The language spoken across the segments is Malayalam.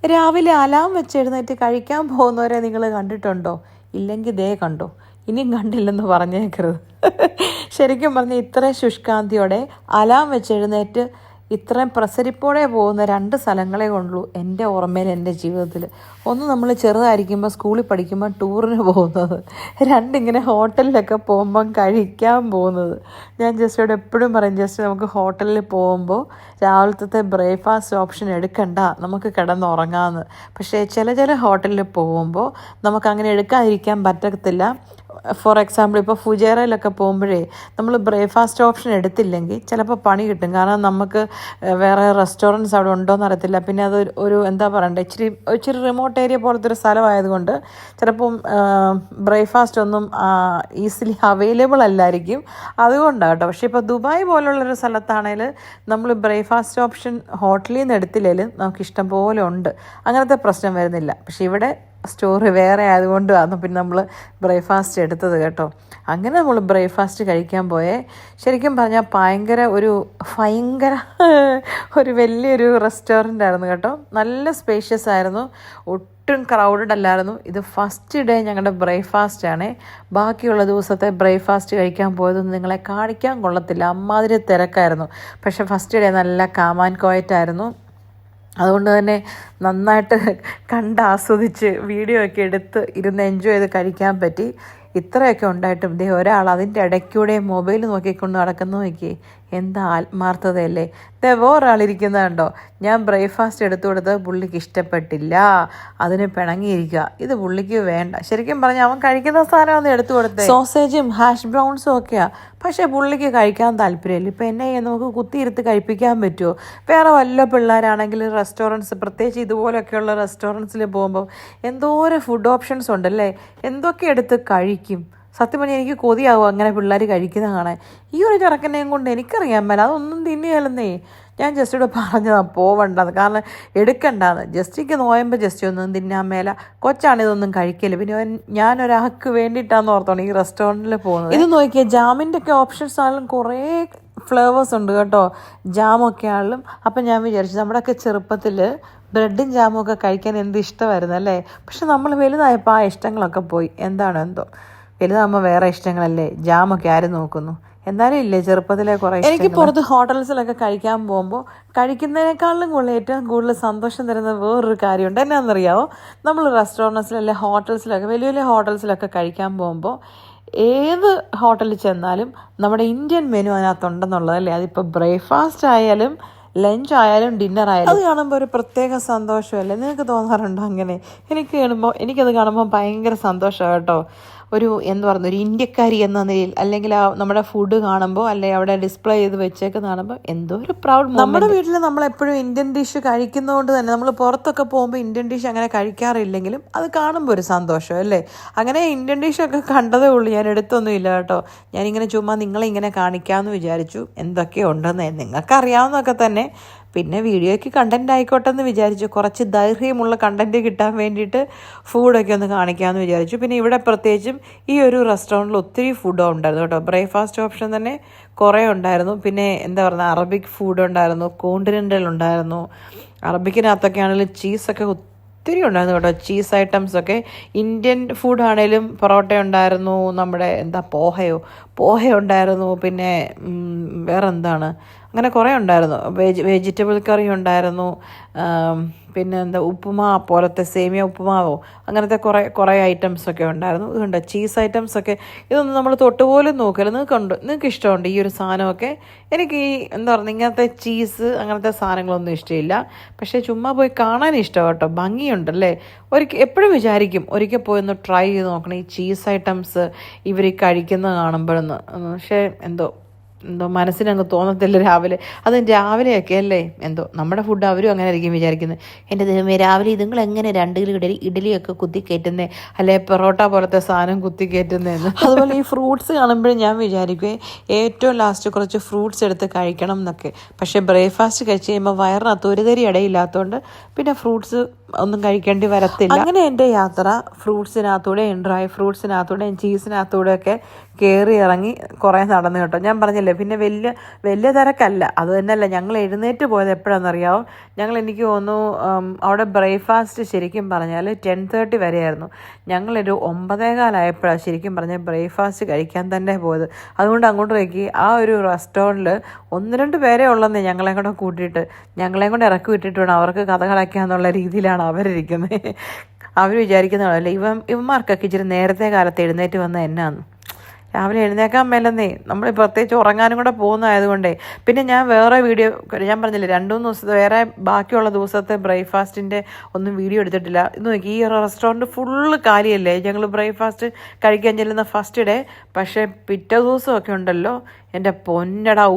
രാവിലെ അലാം വെച്ചെഴുന്നേറ്റ് കഴിക്കാൻ പോകുന്നവരെ നിങ്ങൾ കണ്ടിട്ടുണ്ടോ? ഇല്ലെങ്കിൽ ദേ കണ്ടോ, ഇനിയും കണ്ടില്ലെന്ന് പറഞ്ഞേക്കരുത്. ശരിക്കും പറഞ്ഞാൽ ഇത്രയും ശുഷ്കാന്തിയോടെ അലാം വെച്ചെഴുന്നേറ്റ് ഇത്രയും പ്രസരിപ്പോടെ പോകുന്ന 2 സ്ഥലങ്ങളെ ഉള്ളൂ എൻ്റെ ഓർമ്മയിൽ, എൻ്റെ ജീവിതത്തിൽ. ഒന്ന് നമ്മൾ ചെറുതായിരിക്കുമ്പോൾ സ്കൂളിൽ പഠിക്കുമ്പോൾ ടൂറിന് പോകുന്നത്, 2 ഇങ്ങനെ ഹോട്ടലിലൊക്കെ പോകുമ്പം കഴിക്കാൻ പോകുന്നത്. ഞാൻ ജസ്റ്റോട് എപ്പോഴും പറയും, ജസ്റ്റ് നമുക്ക് ഹോട്ടലിൽ പോകുമ്പോൾ രാവിലത്തെ ബ്രേക്ക്ഫാസ്റ്റ് ഓപ്ഷൻ എടുക്കണ്ട, നമുക്ക് കിടന്നുറങ്ങാമെന്ന്. പക്ഷേ ചില ഹോട്ടലിൽ പോകുമ്പോൾ നമുക്കങ്ങനെ എടുക്കാതിരിക്കാൻ പറ്റത്തില്ല. ഫോർ എക്സാമ്പിൾ ഇപ്പോൾ ഫുജേറയിലൊക്കെ പോകുമ്പോഴേ നമ്മൾ ബ്രേക്ക്ഫാസ്റ്റ് ഓപ്ഷൻ എടുത്തില്ലെങ്കിൽ ചിലപ്പോൾ പണി കിട്ടും. കാരണം നമുക്ക് വേറെ റെസ്റ്റോറൻറ്റ്സ് അവിടെ ഉണ്ടോയെന്ന് അറിയത്തില്ല. പിന്നെ അത് ഒരു എന്താ പറയണ്ടേ, ഇച്ചിരി റിമോട്ട് ഏരിയ പോലത്തെ ഒരു സ്ഥലമായതുകൊണ്ട് ചിലപ്പം ബ്രേക്ക്ഫാസ്റ്റ് ഒന്നും ഈസിലി അവൈലബിൾ അല്ലായിരിക്കും. അതുകൊണ്ടാണ് കേട്ടോ. പക്ഷേ ഇപ്പോൾ ദുബായ് പോലുള്ളൊരു സ്ഥലത്താണെങ്കിൽ നമ്മൾ ബ്രേക്ക്ഫാസ്റ്റ് ഓപ്ഷൻ ഹോട്ടലിൽ നിന്ന് എടുത്തില്ലെങ്കിലും നമുക്ക് ഇഷ്ടം പോലെ ഉണ്ട്, അങ്ങനത്തെ പ്രശ്നം വരുന്നില്ല. പക്ഷേ ഇവിടെ സ്റ്റോറി വേറെ ആയതുകൊണ്ടാണ് പിന്നെ നമ്മൾ ബ്രേക്ക്ഫാസ്റ്റ് എടുത്തത് കേട്ടോ. അങ്ങനെ നമ്മൾ ബ്രേക്ക്ഫാസ്റ്റ് കഴിക്കാൻ പോയേ. ശരിക്കും പറഞ്ഞാൽ ഭയങ്കര ഒരു വലിയൊരു റെസ്റ്റോറൻ്റ് ആയിരുന്നു കേട്ടോ. നല്ല സ്പേഷ്യസ് ആയിരുന്നു, ഒട്ടും ക്രൗഡഡ് അല്ലായിരുന്നു. ഇത് ഫസ്റ്റ് ഡേ ഞങ്ങളുടെ ബ്രേക്ക്ഫാസ്റ്റാണ്. ബാക്കിയുള്ള ദിവസത്തെ ബ്രേക്ക്ഫാസ്റ്റ് കഴിക്കാൻ പോയതൊന്നും നിങ്ങളെ കാണിക്കാൻ കൊള്ളത്തില്ല, അമ്മാതിരി തിരക്കായിരുന്നു. പക്ഷേ ഫസ്റ്റ് ഡേ നല്ല കാം ആൻഡ് ക്വയറ്റ് ആയിരുന്നു. അതുകൊണ്ട് തന്നെ നന്നായിട്ട് ആസ്വദിച്ച് വീഡിയോ ഒക്കെ എടുത്ത് ഇരുന്ന് എൻജോയ് ചെയ്ത് കഴിക്കാൻ പറ്റി. ഇത്രയൊക്കെ ഉണ്ടായിട്ടും ദേ ഒരാൾ അതിൻ്റെ ഇടയ്ക്കൂടെ മൊബൈൽ നോക്കിക്കൊണ്ട് നടക്കുന്നു. നോക്കി, എന്താ ആത്മാർത്ഥതയല്ലേ. ദേ വേറൊരാളിരിക്കുന്നത് കണ്ടോ, ഞാൻ ബ്രേക്ക്ഫാസ്റ്റ് എടുത്തു കൊടുത്തത് പുള്ളിക്ക് ഇഷ്ടപ്പെട്ടില്ല, അതിന് പിണങ്ങിയിരിക്കുക. ഇത് പുള്ളിക്ക് വേണ്ട. ശരിക്കും പറഞ്ഞാൽ അവൻ കഴിക്കുന്ന സാധനമാണ് എടുത്തു കൊടുത്തത്, സോസേജും ഹാഷ് ബ്രൗൺസും ഒക്കെയാണ്. പക്ഷേ പുള്ളിക്ക് കഴിക്കാൻ താല്പര്യമില്ല. ഇപ്പം എന്നെ നമുക്ക് കുത്തിയിരുത്ത് കഴിപ്പിക്കാൻ പറ്റുമോ? വേറെ വല്ല പിള്ളേരാണെങ്കിൽ റെസ്റ്റോറൻറ്റ്സ്, പ്രത്യേകിച്ച് ഇതുപോലൊക്കെയുള്ള റെസ്റ്റോറൻറ്റ്സിൽ പോകുമ്പോൾ എന്തോരം ഫുഡ് ഓപ്ഷൻസ് ഉണ്ടല്ലേ, എന്തൊക്കെ എടുത്ത് കഴിക്കും. സത്യം പറഞ്ഞാൽ എനിക്ക് കൊതിയാവും അങ്ങനെ പിള്ളേർ കഴിക്കുന്ന കാണാൻ. ഈ ഒരു ചെറുക്കനെയും കൊണ്ട് എനിക്കറിയാൻ മേല, അതൊന്നും തിന്നുകയല്ലെന്നേ. ഞാൻ ജസ്റ്റോട് പറഞ്ഞതാണ് പോവണ്ടെന്ന്, കാരണം എടുക്കണ്ടെന്ന്. ജസ്റ്റിക്ക് നോയുമ്പോൾ ജസ്റ്റ് ഒന്നും തിന്നാൻ മേല, കൊച്ചാണിതൊന്നും കഴിക്കല്. പിന്നെ ഞാനൊരാൾക്ക് വേണ്ടിയിട്ടാന്ന് ഓർത്തോണം ഈ റെസ്റ്റോറൻറ്റിൽ പോകുന്നത്. ഇത് നോക്കിയാൽ ജാമിൻ്റെ ഒക്കെ ഓപ്ഷൻസ് ആണെങ്കിലും കുറേ ഫ്ലേവേഴ്സ് ഉണ്ട് കേട്ടോ, ജാമൊക്കെ ആണെങ്കിലും. അപ്പം ഞാൻ വിചാരിച്ചു, നമ്മുടെയൊക്കെ ചെറുപ്പത്തിൽ ബ്രെഡും ജാമും ഒക്കെ കഴിക്കാൻ എന്ത് ഇഷ്ടമായിരുന്നു അല്ലേ. പക്ഷെ നമ്മൾ വലുതായപ്പോൾ ആ ഇഷ്ടങ്ങളൊക്കെ പോയി. എന്താണോ എന്തോ, വലുതാകുമ്പോൾ വേറെ ഇഷ്ടങ്ങളല്ലേ. ജാമൊക്കെ ആരും നോക്കുന്നു. എന്നാലും ഇല്ലേ ചെറുപ്പത്തിലെ കുറേ. എനിക്ക് പുറത്ത് ഹോട്ടൽസിലൊക്കെ കഴിക്കാൻ പോകുമ്പോൾ കഴിക്കുന്നതിനേക്കാളും ഏറ്റവും കൂടുതൽ സന്തോഷം തരുന്ന വേറൊരു കാര്യമുണ്ട്. എന്നാണെന്നറിയാമോ, നമ്മൾ റെസ്റ്റോറൻറ്റ്സിലല്ലേ ഹോട്ടൽസിലൊക്കെ വലിയ ഹോട്ടൽസിലൊക്കെ കഴിക്കാൻ പോകുമ്പോൾ ഏത് ഹോട്ടലിൽ ചെന്നാലും നമ്മുടെ ഇന്ത്യൻ മെനു അതിനകത്തുണ്ടെന്നുള്ളതല്ലേ. അതിപ്പോൾ ബ്രേക്ക്ഫാസ്റ്റ് ആയാലും ലഞ്ച് ആയാലും ഡിന്നർ ആയാലും അത് കാണുമ്പോൾ ഒരു പ്രത്യേക സന്തോഷമല്ലേ. നിങ്ങൾക്ക് തോന്നാറുണ്ടോ അങ്ങനെ? എനിക്കത് കാണുമ്പോൾ ഭയങ്കര സന്തോഷമാണ് കേട്ടോ. ഒരു ഒരു ഇന്ത്യക്കാരി എന്ന നിലയിൽ, അല്ലെങ്കിൽ നമ്മുടെ ഫുഡ് കാണുമ്പോൾ, അല്ലെങ്കിൽ അവിടെ ഡിസ്പ്ലേ ചെയ്ത് വെച്ചേക്ക് കാണുമ്പോൾ എന്തോ ഒരു പ്രൗഡ്. നമ്മുടെ വീട്ടിൽ നമ്മളെപ്പോഴും ഇന്ത്യൻ ഡിഷ് കഴിക്കുന്നതുകൊണ്ട് തന്നെ നമ്മൾ പുറത്തൊക്കെ പോകുമ്പോൾ ഇന്ത്യൻ ഡിഷ് അങ്ങനെ കഴിക്കാറില്ലെങ്കിലും അത് കാണുമ്പോൾ ഒരു സന്തോഷം അല്ലേ. അങ്ങനെ ഇന്ത്യൻ ഡിഷൊക്കെ കണ്ടതേ ഉള്ളൂ, ഞാൻ എടുത്തൊന്നും ഇല്ല കേട്ടോ. ഞാനിങ്ങനെ ചുമ്മാ നിങ്ങളെ ഇങ്ങനെ കാണിക്കാമെന്ന് വിചാരിച്ചു. എന്തൊക്കെ ഉണ്ടെന്ന് നിങ്ങൾക്ക് അറിയാവുന്നതൊക്കെ തന്നെ. പിന്നെ വീഡിയോയ്ക്ക് കണ്ടൻറ് ആയിക്കോട്ടെ എന്ന് വിചാരിച്ചു, കുറച്ച് ദൈർഘ്യമുള്ള കണ്ടൻറ്റ് കിട്ടാൻ വേണ്ടിയിട്ട് ഫുഡൊക്കെ ഒന്ന് കാണിക്കാമെന്ന് വിചാരിച്ചു. പിന്നെ ഇവിടെ പ്രത്യേകിച്ചും ഈ ഒരു റെസ്റ്റോറൻറ്റിൽ ഒത്തിരി ഫുഡ് ഉണ്ടായിരുന്നു കേട്ടോ. ബ്രേക്ക്ഫാസ്റ്റ് ഓപ്ഷൻ തന്നെ കുറേ ഉണ്ടായിരുന്നു. പിന്നെ അറബിക് ഫുഡ് ഉണ്ടായിരുന്നു, കോണ്ടിനെൻ്റൽ ഉണ്ടായിരുന്നു. അറബിക്കിനകത്തൊക്കെ ആണെങ്കിലും ചീസൊക്കെ ഒത്തിരി ഉണ്ടായിരുന്നു കേട്ടോ. ചീസ് ഐറ്റംസൊക്കെ. ഇന്ത്യൻ ഫുഡ് ആണെങ്കിലും പൊറോട്ട ഉണ്ടായിരുന്നു, നമ്മുടെ പോഹ ഉണ്ടായിരുന്നു. പിന്നെ വേറെ അങ്ങനെ കുറേ ഉണ്ടായിരുന്നു. വെജിറ്റബിൾ കറി ഉണ്ടായിരുന്നു. പിന്നെ ഉപ്പുമാ പോലത്തെ സേമിയ ഉപ്പുമാവോ അങ്ങനത്തെ കുറേ ഐറ്റംസൊക്കെ ഉണ്ടായിരുന്നു. ഇതുണ്ട് ചീസ് ഐറ്റംസൊക്കെ. ഇതൊന്നും നമ്മൾ തൊട്ടുപോലും നോക്കില്ല. നിങ്ങൾക്ക് ഇഷ്ടമുണ്ട് ഈ ഒരു സാധനമൊക്കെ? എനിക്ക് ഈ ഇങ്ങനത്തെ ചീസ് അങ്ങനത്തെ സാധനങ്ങളൊന്നും ഇഷ്ടമില്ല. പക്ഷേ ചുമ്മാ പോയി കാണാൻ ഇഷ്ടമാണ് കേട്ടോ, ഭംഗിയുണ്ടല്ലേ. എപ്പോഴും വിചാരിക്കും ഒരിക്കൽ പോയി ഒന്ന് ട്രൈ ചെയ്ത് നോക്കണം ഈ ചീസ് ഐറ്റംസ് ഇവർ കഴിക്കുന്നത് കാണുമ്പോഴൊന്ന്. പക്ഷേ എന്തോ മനസ്സിനങ്ങ് തോന്നത്തില്ല രാവിലെ. അതും രാവിലെയൊക്കെ അല്ലേ, നമ്മുടെ ഫുഡ് അവരും അങ്ങനെ ആയിരിക്കും വിചാരിക്കുന്നത്. എൻ്റെ ദൈവമേ, രാവിലെ ഇതുങ്ങൾ എങ്ങനെ 2 കിലോ ഇഡലിയൊക്കെ കുത്തിക്കയറ്റുന്നേ, അല്ലെ പൊറോട്ട പോലത്തെ സാധനം കുത്തിക്കയറ്റുന്നതെന്ന്. അതുപോലെ ഈ ഫ്രൂട്ട്സ് കാണുമ്പോഴും ഞാൻ വിചാരിക്കുവേ ഏറ്റവും ലാസ്റ്റ് കുറച്ച് ഫ്രൂട്ട്സ് എടുത്ത് കഴിക്കണം എന്നൊക്കെ. പക്ഷേ ബ്രേക്ക്ഫാസ്റ്റ് കഴിച്ച് കഴിയുമ്പോൾ വയറിനകത്ത് ഒരു തരി ഇടയില്ലാത്തതുകൊണ്ട് പിന്നെ ഫ്രൂട്ട്സ് ഒന്നും കഴിക്കേണ്ടി വരത്തില്ല. അങ്ങനെ എൻ്റെ യാത്ര ഫ്രൂട്ട്സിനകത്തൂടെയും ഡ്രൈ ഫ്രൂട്ട്സിനകത്തൂടെയും ചീസിനകത്തൂടെയൊക്കെ കയറി ഇറങ്ങി കുറേ നടന്നു കേട്ടോ. ഞാൻ പറഞ്ഞില്ലേ, പിന്നെ വലിയ തിരക്കല്ല. അത് തന്നെയല്ല, ഞങ്ങൾ എഴുന്നേറ്റ് പോയത് എപ്പോഴാണെന്നറിയാമോ? എനിക്ക് തോന്നുന്നു അവിടെ ബ്രേക്ക്ഫാസ്റ്റ് ശരിക്കും പറഞ്ഞാൽ 10:30 വരെയായിരുന്നു. ഞങ്ങളൊരു 9:15 ശരിക്കും പറഞ്ഞാൽ ബ്രേക്ക്ഫാസ്റ്റ് കഴിക്കാൻ തന്നെ പോയത്. അതുകൊണ്ട് അങ്ങോട്ടേക്ക് ആ ഒരു റെസ്റ്റോറൻറ്റിൽ 1-2 പേരേ ഉള്ളെന്നേ ഞങ്ങളെയും കൂടെ കൂട്ടിയിട്ട്. ഞങ്ങളെയും കൂടെ ഇറക്കി വിട്ടിട്ട് വേണം അവർക്ക് കഥ കളയ്ക്കാന്നുള്ള രീതിയിലാണ് അവരിരിക്കുന്നത്. അവർ വിചാരിക്കുന്നതല്ല, ഇവന്മാർക്കൊക്കെ ഇച്ചിരി നേരത്തെ കാലത്ത് എഴുന്നേറ്റ് വന്ന എന്നാന്ന്. രാവിലെ എഴുന്നേക്കാൻ മേലെന്നേ, നമ്മൾ പ്രത്യേകിച്ച് ഉറങ്ങാനും കൂടെ പോകുന്നതായതുകൊണ്ടേ. പിന്നെ ഞാൻ വേറെ വീഡിയോ, ഞാൻ പറഞ്ഞില്ലേ 2-3 ദിവസത്തെ വേറെ ബാക്കിയുള്ള ദിവസത്തെ ബ്രേക്ക്ഫാസ്റ്റിൻ്റെ ഒന്നും വീഡിയോ എടുത്തിട്ടില്ല. ഇത് നോക്കി, ഈ റെസ്റ്റോറൻറ്റ് ഫുള്ള് കാലിയല്ലേ ഞങ്ങൾ ബ്രേക്ക്ഫാസ്റ്റ് കഴിക്കാൻ ചെല്ലുന്ന ഫസ്റ്റ് ഡേ. പക്ഷേ പിറ്റേ ദിവസമൊക്കെ ഉണ്ടല്ലോ, എൻ്റെ പൊന്നടാ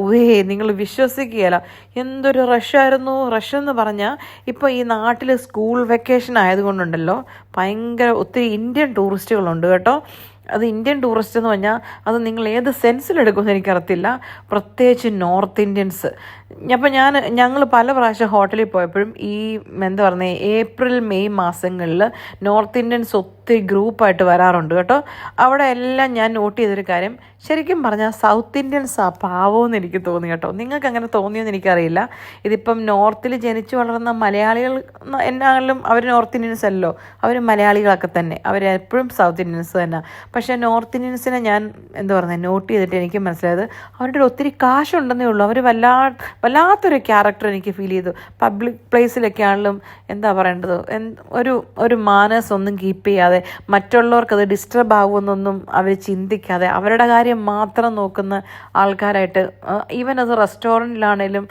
നിങ്ങൾ വിശ്വസിക്കുകയില്ല, എന്തൊരു റഷായിരുന്നു. റഷെന്ന് പറഞ്ഞാൽ ഇപ്പോൾ ഈ നാട്ടിൽ സ്കൂൾ വെക്കേഷൻ ആയതുകൊണ്ടുണ്ടല്ലോ ഭയങ്കര ഒത്തിരി ഇന്ത്യൻ ടൂറിസ്റ്റുകളുണ്ട് കേട്ടോ. അത് ഇന്ത്യൻ ടൂറിസ്റ്റ് എന്ന് പറഞ്ഞാൽ അത് നിങ്ങൾ ഏത് സെൻസിലെടുക്കുമെന്ന് എനിക്കറിയത്തില്ല. പ്രത്യേകിച്ച് നോർത്ത് ഇന്ത്യൻസ്. അപ്പോൾ ഞങ്ങൾ പല പ്രാവശ്യം ഹോട്ടലിൽ പോയപ്പോഴും ഈ എന്താ പറയുക, ഏപ്രിൽ മെയ് മാസങ്ങളിൽ നോർത്ത് ഇന്ത്യൻസ് ഒത്തിരി ഗ്രൂപ്പായിട്ട് വരാറുണ്ട് കേട്ടോ. അവിടെ എല്ലാം ഞാൻ നോട്ട് ചെയ്തൊരു കാര്യം, ശരിക്കും പറഞ്ഞാൽ സൗത്ത് ഇന്ത്യൻസ് ആ പാവമെന്ന് എനിക്ക് തോന്നി കേട്ടോ. നിങ്ങൾക്ക് അങ്ങനെ തോന്നിയെന്ന് എനിക്കറിയില്ല. ഇതിപ്പം നോർത്തിൽ ജനിച്ചു വളർന്ന മലയാളികൾ എന്നാലും അവർ നോർത്ത് ഇന്ത്യൻസ് അല്ലോ, അവർ മലയാളികളൊക്കെ തന്നെ, അവരെപ്പോഴും സൗത്ത് ഇന്ത്യൻസ് തന്നെ. പക്ഷേ നോർത്ത് ഇന്ത്യൻസിനെ ഞാൻ എന്താ പറയുക നോട്ട് ചെയ്തിട്ട് എനിക്ക് മനസ്സിലായത് അവരുടെ ഒത്തിരി കാശുണ്ടെന്നേ ഉള്ളൂ. അവർ വല്ലാത്തൊരു ക്യാരക്ടർ എനിക്ക് ഫീൽ ചെയ്തു. പബ്ലിക് പ്ലേസിലൊക്കെ ആണെങ്കിലും എന്താ പറയേണ്ടത്, ഒരു മാനേഴ്സ് ഒന്നും കീപ്പ് ചെയ്യാതെ, മറ്റുള്ളവർക്കത് ഡിസ്റ്റർബ് ആവുമെന്നൊന്നും അവർ ചിന്തിക്കാതെ അവരുടെ കാര്യം മാത്രം നോക്കുന്ന ആൾക്കാരായിട്ട്, ഈവൻ അത് റെസ്റ്റോറൻറ്റിലാണേലും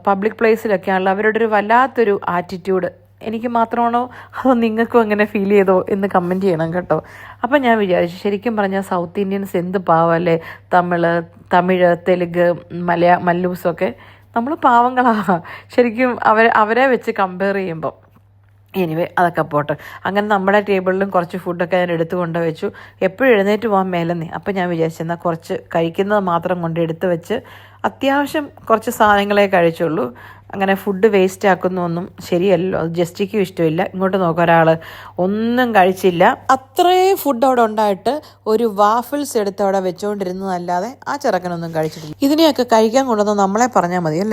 പബ്ലിക് പ്ലേസിലൊക്കെ ആണെങ്കിലും അവരുടെ ഒരു വല്ലാത്തൊരു ആറ്റിറ്റ്യൂഡ്. എനിക്ക് മാത്രമാണോ അതോ നിങ്ങൾക്കും അങ്ങനെ ഫീൽ ചെയ്തോ എന്ന് കമൻറ്റ് ചെയ്യണം കേട്ടോ. അപ്പം ഞാൻ വിചാരിച്ചു, ശരിക്കും പറഞ്ഞാൽ സൗത്ത് ഇന്ത്യൻസ് എന്ത് പാവമല്ലേ. തമിഴ്, തെലുങ്ക്, മല്ലൂസൊക്കെ നമ്മൾ പാവങ്ങളാണ് ശരിക്കും. അവരെ വെച്ച് കമ്പയർ ചെയ്യുമ്പോൾ. എനിവേ അതൊക്കെ പോട്ടെ. അങ്ങനെ നമ്മുടെ ടേബിളിലും കുറച്ച് ഫുഡൊക്കെ ഞാൻ എടുത്തു കൊണ്ട് വെച്ചു. എപ്പോഴും എഴുന്നേറ്റ് പോകാൻ മേലെന്നേ. അപ്പം ഞാൻ വിചാരിച്ചെന്നാൽ കുറച്ച് കഴിക്കുന്നത് മാത്രം കൊണ്ട് എടുത്ത് വെച്ച് അത്യാവശ്യം കുറച്ച് സാധനങ്ങളെ കഴിച്ചുള്ളൂ. അങ്ങനെ ഫുഡ് വേസ്റ്റ് ആക്കുന്നൊന്നും ശരിയല്ലോ, അത് ജസ്റ്റിക്കും ഇഷ്ടമില്ല. ഇങ്ങോട്ട് നോക്കാം, ഒരാൾ ഒന്നും കഴിച്ചില്ല. അത്രയും ഫുഡ് അവിടെ ഉണ്ടായിട്ട് ഒരു വാഫിൾസ് എടുത്ത് അവിടെ വെച്ചുകൊണ്ടിരുന്നതല്ലാതെ ആ ചെറുക്കനൊന്നും കഴിച്ചിട്ടില്ല. ഇതിനെയൊക്കെ കഴിക്കാൻ കൊണ്ടുവന്ന് നമ്മളെ പറഞ്ഞാൽ മതി അല്ലേ.